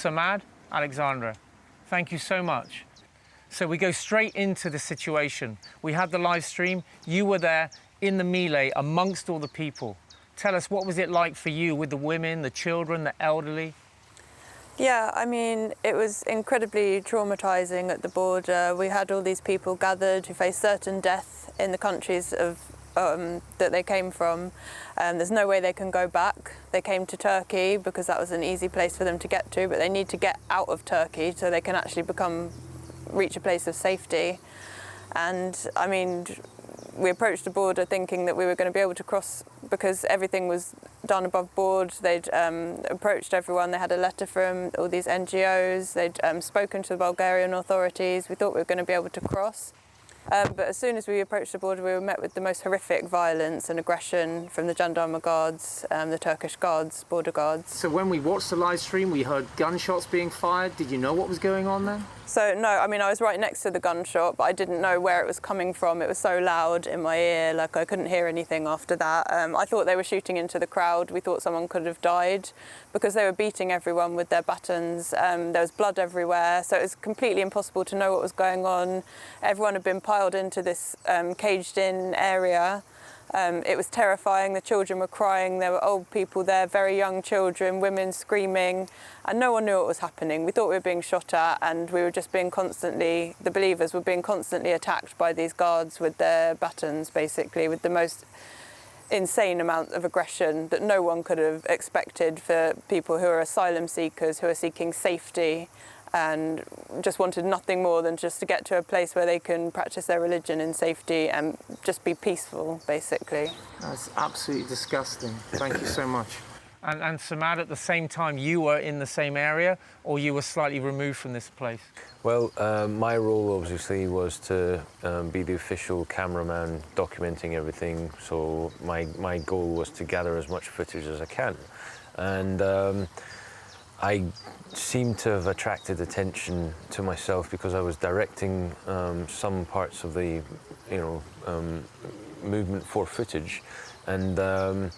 Samad, Alexandra, thank you so much. So we go straight into the situation. We had the live stream. You were there in the melee amongst all the people. Tell us, what was it like for you with the women, the children, the elderly? Yeah, I mean, it was incredibly traumatising at the border. We had all these people gathered who faced certain death in the countries that they came from. There's no way they can go back. They came to Turkey because that was an easy place for them to get to, but they need to get out of Turkey so they can actually reach a place of safety. And I mean, we approached the border thinking that we were going to be able to cross because everything was done above board. They'd approached everyone. They had a letter from all these NGOs. They'd spoken to the Bulgarian authorities. We thought we were going to be able to cross. But as soon as we approached the border, we were met with the most horrific violence and aggression from the gendarme guards, the Turkish guards, border guards. So when we watched the live stream, we heard gunshots being fired. Did you know what was going on then? So no, I mean, I was right next to the gunshot, but I didn't know where it was coming from. It was so loud in my ear, like I couldn't hear anything after that. I thought they were shooting into the crowd. We thought someone could have died because they were beating everyone with their batons. There was blood everywhere, so it was completely impossible to know what was going on. Everyone had been piled into this caged-in area. It was terrifying. The children were crying. There were old people there, very young children, women screaming, and no one knew what was happening. We thought we were being shot at, and we were just being constantly, the believers were being constantly attacked by these guards with their batons, basically, with the most insane amount of aggression that no one could have expected for people who are asylum seekers, who are seeking safety, and just wanted nothing more than just to get to a place where they can practice their religion in safety and just be peaceful, basically. That's absolutely disgusting. Thank you so much. And Samad, at the same time, you were in the same area, or you were slightly removed from this place? Well, my role obviously was to be the official cameraman documenting everything, so my goal was to gather as much footage as I can. And I seemed to have attracted attention to myself because I was directing some parts of the, movement for footage, and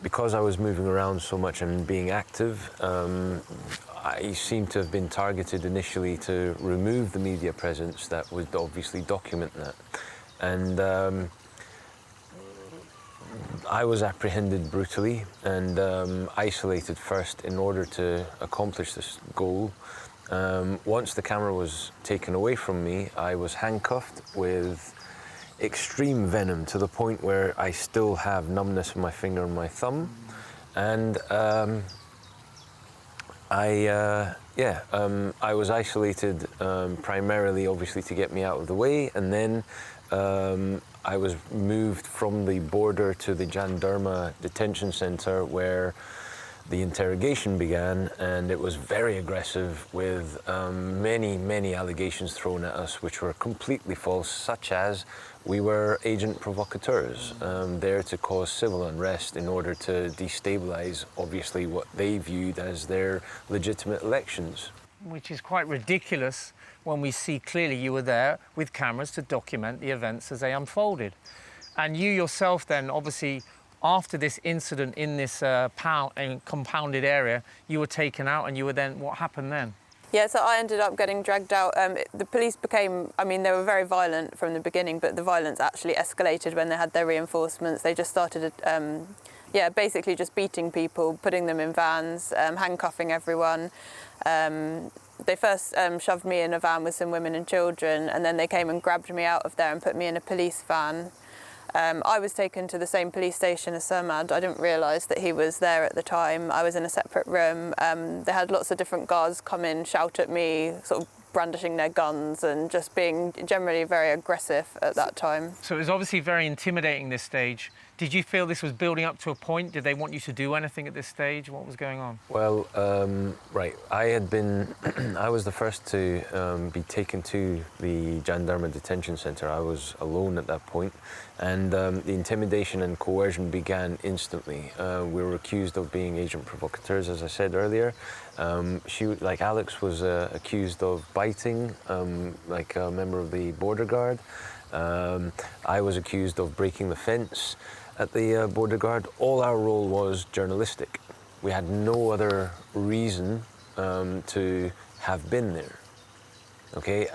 because I was moving around so much and being active, I seemed to have been targeted initially to remove the media presence that would obviously document that, and I was apprehended brutally and isolated first in order to accomplish this goal. Once the camera was taken away from me, I was handcuffed with extreme venom to the point where I still have numbness in my finger and my thumb. And I was isolated primarily, obviously, to get me out of the way, and then I was moved from the border to the Jandarma detention center where the interrogation began, and it was very aggressive with many allegations thrown at us which were completely false, such as we were agent provocateurs, there to cause civil unrest in order to destabilize, obviously, what they viewed as their legitimate elections. Which is quite ridiculous when we see clearly you were there with cameras to document the events as they unfolded. And you yourself then, obviously, after this incident in this compounded area, you were taken out, and you were then, what happened then? Yeah, so I ended up getting dragged out. The police became, they were very violent from the beginning, but the violence actually escalated when they had their reinforcements. They just started, basically just beating people, putting them in vans, handcuffing everyone. They first shoved me in a van with some women and children, and then they came and grabbed me out of there and put me in a police van. I was taken to the same police station as Samad. I didn't realise that he was there at the time. I was in a separate room. They had lots of different guards come in, shout at me, sort of brandishing their guns and just being generally very aggressive at that time. So it was obviously very intimidating, this stage. Did you feel this was building up to a point? Did they want you to do anything at this stage? What was going on? Well, right, I was the first to be taken to the Jandarma detention center. I was alone at that point, and the intimidation and coercion began instantly. We were accused of being agent provocateurs, as I said earlier. Alex was accused of biting, like a member of the border guard. I was accused of breaking the fence at the border guard. All our role was journalistic. We had no other reason to have been there. Okay,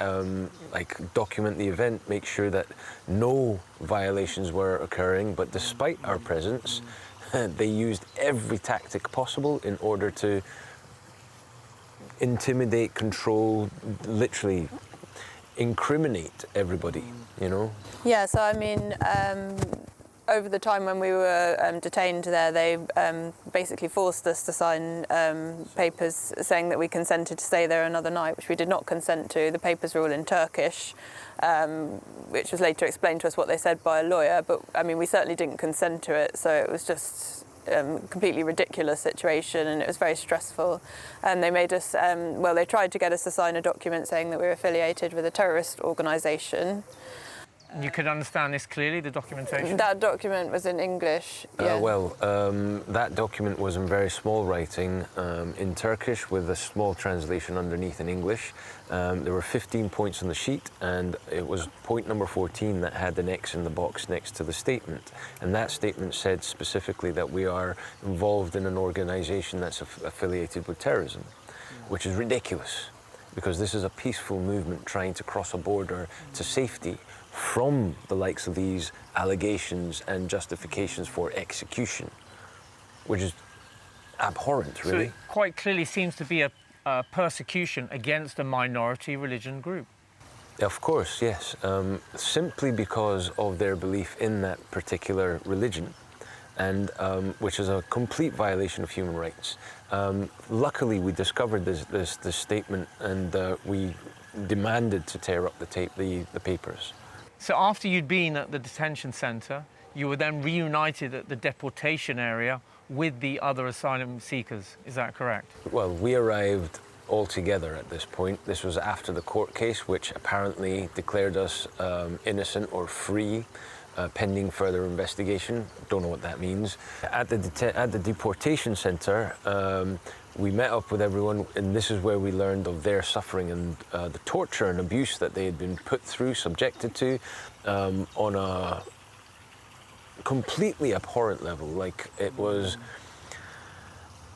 like document the event, make sure that no violations were occurring, but despite our presence, they used every tactic possible in order to intimidate, control, literally incriminate everybody, you know? Yeah, so I mean, over the time when we were detained there, they basically forced us to sign papers saying that we consented to stay there another night, which we did not consent to. The papers were all in Turkish, which was later explained to us what they said by a lawyer, but I mean, we certainly didn't consent to it, so it was just a completely ridiculous situation, and it was very stressful. And they made us, well, they tried to get us to sign a document saying that we were affiliated with a terrorist organisation. You could understand this clearly, the documentation? That document was in English. Yeah. That document was in very small writing in Turkish with a small translation underneath in English. There were 15 points on the sheet, and it was point number 14 that had an X in the box next to the statement. And that statement said specifically that we are involved in an organisation that's affiliated with terrorism, which is ridiculous, because this is a peaceful movement trying to cross a border to safety from the likes of these allegations and justifications for execution, which is abhorrent, really. So it quite clearly seems to be a persecution against a minority religion group. Of course, yes. Simply because of their belief in that particular religion, and which is a complete violation of human rights. Luckily, we discovered this statement, and we demanded to tear up the papers. So after you'd been at the detention centre, you were then reunited at the deportation area with the other asylum seekers. Is that correct? Well, we arrived all together at this point. This was after the court case, which apparently declared us innocent or free, pending further investigation. Don't know what that means. At the deportation centre, we met up with everyone, and this is where we learned of their suffering and the torture and abuse that they had been put through, subjected to, on a completely abhorrent level. Like, it was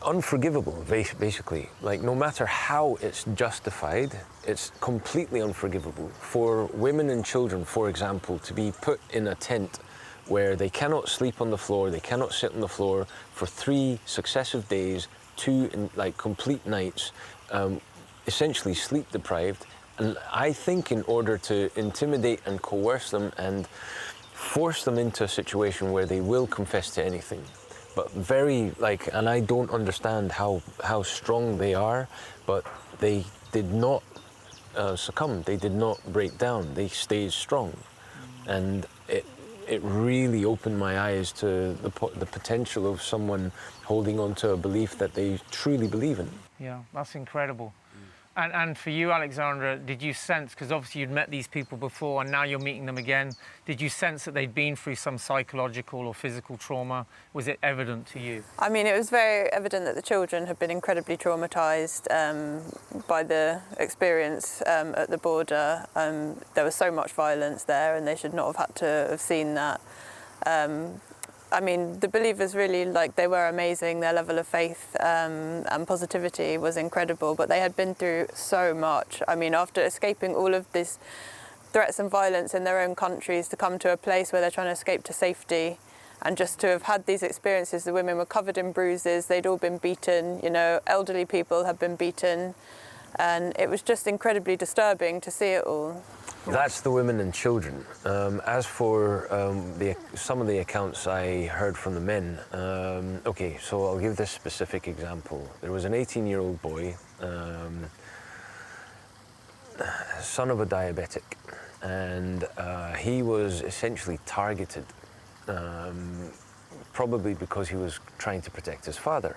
unforgivable, basically. Like, no matter how it's justified, it's completely unforgivable. For women and children, for example, to be put in a tent where they cannot sleep on the floor, they cannot sit on the floor for 3 successive days, 2 complete nights, essentially sleep deprived. And I think in order to intimidate and coerce them and force them into a situation where they will confess to anything, but and I don't understand how strong they are, but they did not succumb, they did not break down, they stayed strong. And it really opened my eyes to the potential of someone holding on to a belief that they truly believe in. Yeah, that's incredible. And for you, Alexandra, did you sense, because obviously you'd met these people before and now you're meeting them again, did you sense that they'd been through some psychological or physical trauma? Was it evident to you? I mean, it was very evident that the children had been incredibly traumatised by the experience at the border. There was so much violence there, and they should not have had to have seen that. I mean, the believers really, they were amazing. Their level of faith and positivity was incredible, but they had been through so much. I mean, after escaping all of this threats and violence in their own countries, to come to a place where they're trying to escape to safety, and just to have had these experiences. The women were covered in bruises, they'd all been beaten, elderly people had been beaten, and it was just incredibly disturbing to see it all. That's the women and children. As for some of the accounts I heard from the men, okay, so I'll give this specific example. There was an 18-year-old boy, son of a diabetic, and he was essentially targeted, probably because he was trying to protect his father.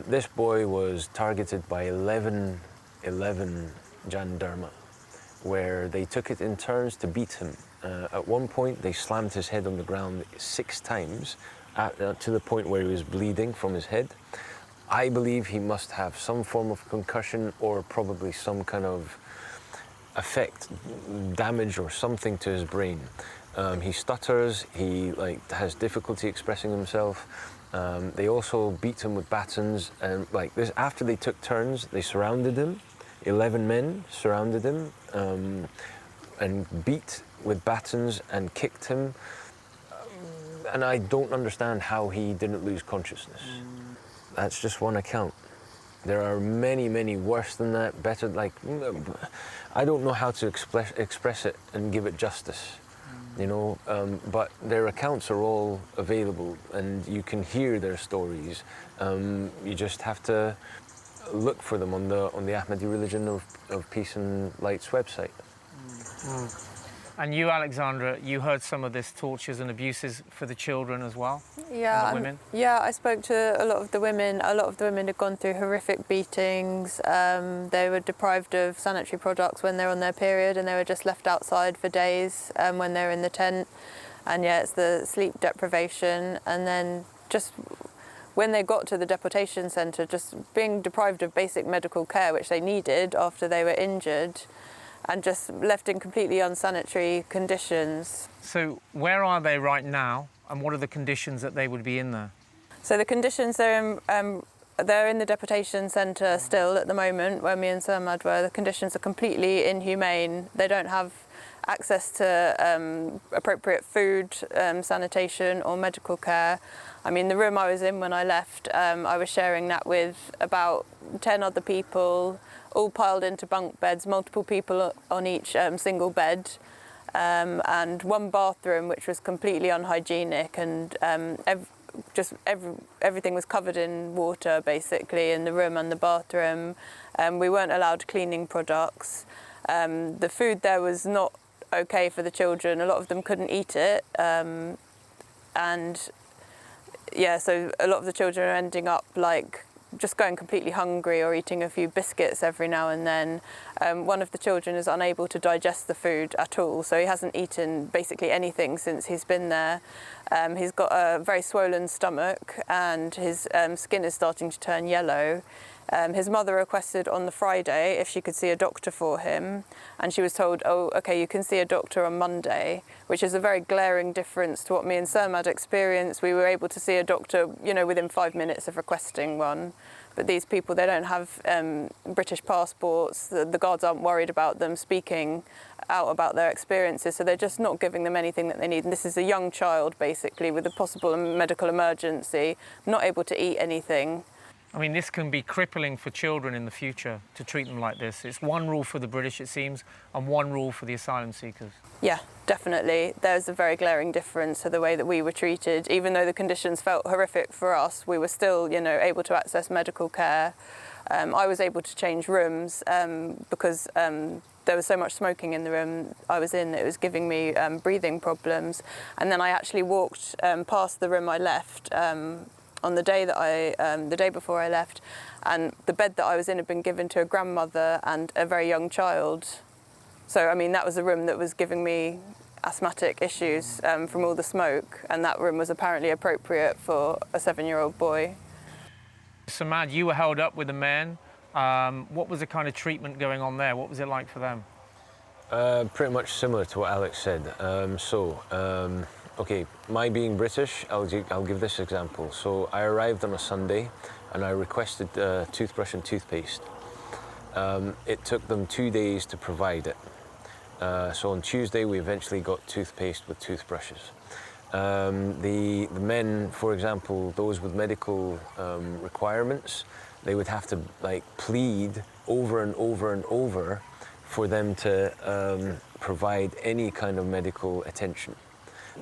This boy was targeted by 11 jandarma, where they took it in turns to beat him. At one point, they slammed his head on the ground 6 times, to the point where he was bleeding from his head. I believe he must have some form of concussion or probably some kind of effect, damage or something to his brain. He stutters, he has difficulty expressing himself. They also beat him with batons, and like this, after they took turns, they surrounded him. 11 men surrounded him and beat with batons and kicked him. And I don't understand how he didn't lose consciousness. That's just one account. There are many, many worse than that, better, like, I don't know how to express it and give it justice, you know, but their accounts are all available and you can hear their stories. You just have to look for them on the Ahmadi Religion of Peace and Light's website. And you, Alexandra, you heard some of this tortures and abuses for the children as well? Yeah, And the women? yeah, I spoke to a lot of the women. A lot of the women had gone through horrific beatings. They were deprived of sanitary products when they're on their period, and they were just left outside for days when they're in the tent. And yeah, it's the sleep deprivation. And then just when they got to the deportation centre, just being deprived of basic medical care, which they needed after they were injured, and just left in completely unsanitary conditions. So where are they right now, and what are the conditions that they would be in there? So the conditions they're in the deportation centre still at the moment, where me and Sir Ahmad were. The conditions are completely inhumane. They don't have access to appropriate food, sanitation or medical care. I mean, the room I was in when I left, I was sharing that with about 10 other people, all piled into bunk beds, multiple people on each single bed, and one bathroom which was completely unhygienic, and everything was covered in water basically in the room and the bathroom. We weren't allowed cleaning products. The food there was not okay for the children. A lot of them couldn't eat it, and yeah, so a lot of the children are ending up like just going completely hungry or eating a few biscuits every now and then. One of the children is unable to digest the food at all, so he hasn't eaten basically anything since he's been there. He's got a very swollen stomach and his skin is starting to turn yellow. His mother requested on the Friday if she could see a doctor for him, and she was told, oh, okay, you can see a doctor on Monday, which is a very glaring difference to what me and Sir Ahmad experienced. We were able to see a doctor, you know, within 5 minutes of requesting one. But these people, they don't have British passports. The guards aren't worried about them speaking out about their experiences, so they're just not giving them anything that they need. And this is a young child, basically, with a possible medical emergency, not able to eat anything. I mean, this can be crippling for children in the future to treat them like this. It's one rule for the British, it seems, and one rule for the asylum seekers. Yeah, definitely. There's a very glaring difference to the way that we were treated. Even though the conditions felt horrific for us, we were still, you know, able to access medical care. I was able to change rooms because there was so much smoking in the room I was in. It was giving me breathing problems. And then I actually walked past the room I left on the day that the day before I left, and the bed that I was in had been given to a grandmother and a very young child. So, I mean, that was a room that was giving me asthmatic issues from all the smoke, and that room was apparently appropriate for a 7-year-old boy. Samad, you were held up with the men. What was the kind of treatment going on there? What was it like for them? Pretty much similar to what Alex said. Okay, my being British, I'll give this example. So I arrived on a Sunday and I requested toothbrush and toothpaste. It took them 2 days to provide it. So on Tuesday we eventually got toothpaste with toothbrushes. The men, for example, those with medical requirements, they would have to like plead over and over and over for them to provide any kind of medical attention.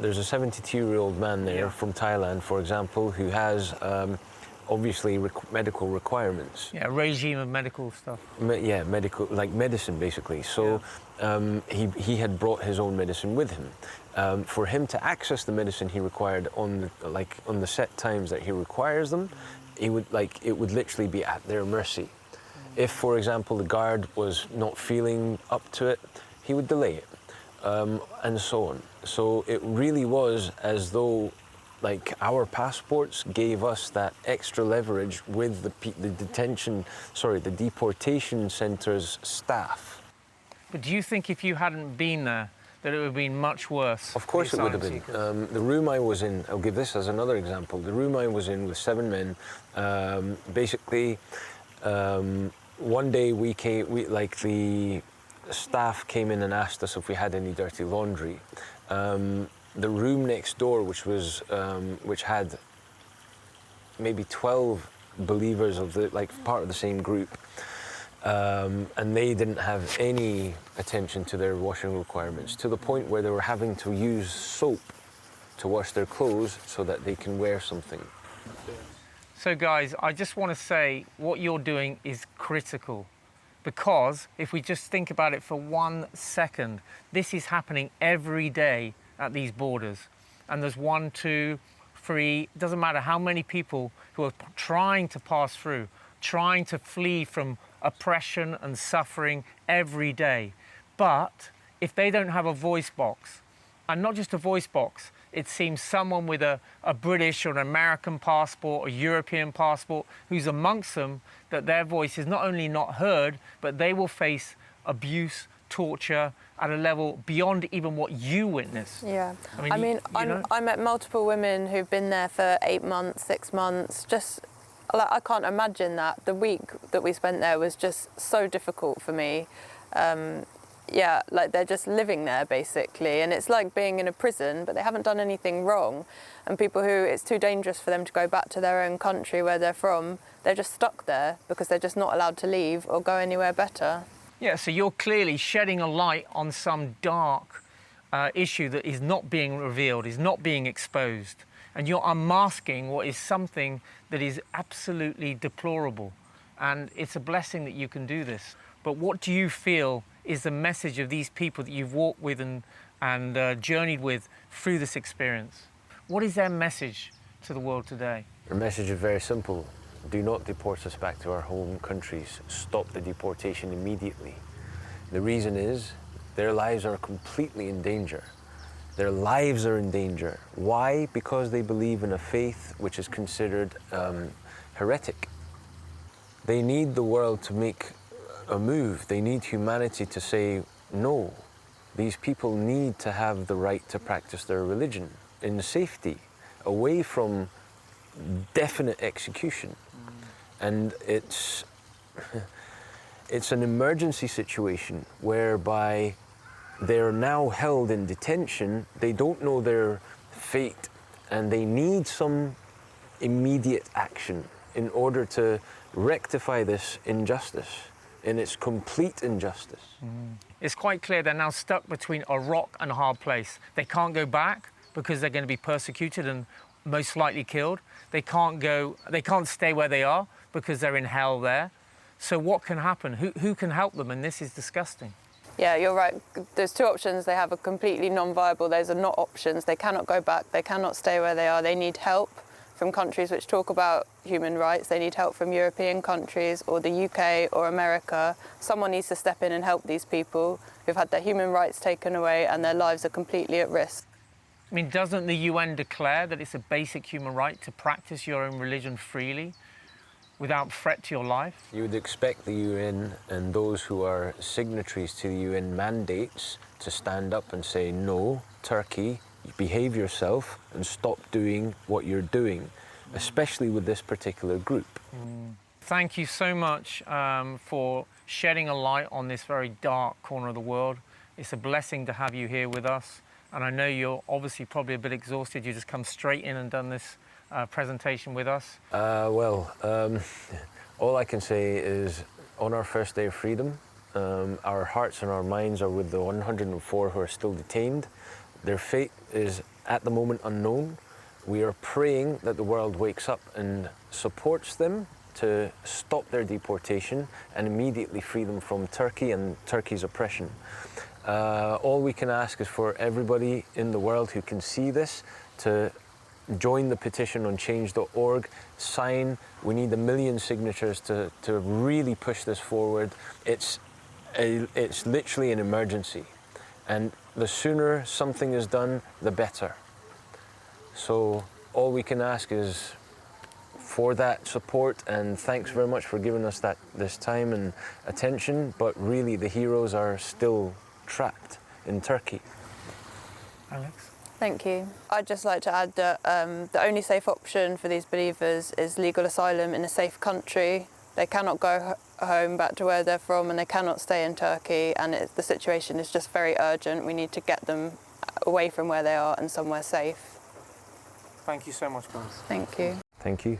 There's a 72-year-old man there from Thailand, for example, who has obviously medical requirements. Yeah, a regime of medical stuff. Medical, like medicine, basically. So he had brought his own medicine with him. For him to access the medicine he required on the set times that he requires them, it would literally be at their mercy. If, for example, the guard was not feeling up to it, he would delay it, and so on. So it really was as though like our passports gave us that extra leverage with the deportation center's staff. But do you think if you hadn't been there, that it would have been much worse. Of course it would have been. The room I was in, I'll give this as another example. The room I was in with 7 men, basically, one day the staff came in and asked us if we had any dirty laundry. The room next door, which had maybe 12 believers of part of the same group, and they didn't have any attention to their washing requirements, to the point where they were having to use soap to wash their clothes so that they can wear something. So guys, I just want to say what you're doing is critical, because if we just think about it for 1 second, this is happening every day at these borders. And there's 1, 2, 3, doesn't matter how many people who are trying to pass through, trying to flee from oppression and suffering every day. But if they don't have a voice box, and not just a voice box, it seems someone with a British or an American passport or European passport who's amongst them, that their voice is not only not heard, but they will face abuse, torture at a level beyond even what you witnessed. Yeah. I met multiple women who've been there for 8 months, 6 months. Just, I can't imagine that. The week that we spent there was just so difficult for me. They're just living there basically, and it's like being in a prison, but they haven't done anything wrong. And people who it's too dangerous for them to go back to their own country where they're from, they're just stuck there because they're just not allowed to leave or go anywhere better. Yeah, so you're clearly shedding a light on some dark issue that is not being revealed, is not being exposed. And you're unmasking what is something that is absolutely deplorable. And it's a blessing that you can do this. But what do you feel is the message of these people that you've walked with and journeyed with through this experience? What is their message to the world today? Their message is very simple. Do not deport us back to our home countries. Stop the deportation immediately. The reason is their lives are completely in danger. Their lives are in danger. Why? Because they believe in a faith which is considered heretic. They need the world to make a move. They need humanity to say, no, these people need to have the right to practice their religion in safety, away from definite execution. And it's an emergency situation whereby they're now held in detention, they don't know their fate, and they need some immediate action in order to rectify this injustice, and it's complete injustice. It's quite clear they're now stuck between a rock and a hard place. They can't go back because they're going to be persecuted and most likely killed. They can't stay where they are because they're in hell there. So what can happen? Who can help them? And this is disgusting. Yeah, you're right. There's 2 options. They have a completely non-viable. Those are not options. They cannot go back. They cannot stay where they are. They need help from countries which talk about human rights. They need help from European countries or the UK or America. Someone needs to step in and help these people who've had their human rights taken away and their lives are completely at risk. I mean, doesn't the UN declare that it's a basic human right to practice your own religion freely without threat to your life? You would expect the UN and those who are signatories to the UN mandates to stand up and say, no, Turkey, behave yourself and stop doing what you're doing, especially with this particular group. Thank you so much for shedding a light on this very dark corner of the world. It's a blessing to have you here with us. And I know you're obviously probably a bit exhausted. You just come straight in and done this presentation with us. All I can say is on our first day of freedom, our hearts and our minds are with the 104 who are still detained. Their fate is at the moment unknown. We are praying that the world wakes up and supports them to stop their deportation and immediately free them from Turkey and Turkey's oppression. All we can ask is for everybody in the world who can see this to join the petition on change.org, sign. We need 1 million signatures to really push this forward. It's literally an emergency. And the sooner something is done, the better. So all we can ask is for that support, and thanks very much for giving us this time and attention. But really, the heroes are still trapped in Turkey. Alex? Thank you. I'd just like to add that the only safe option for these believers is legal asylum in a safe country. They cannot go home back to where they're from, and they cannot stay in Turkey, and the situation is just very urgent. We need to get them away from where they are and somewhere safe. Thank you so much, guys. Thank you. Thank you.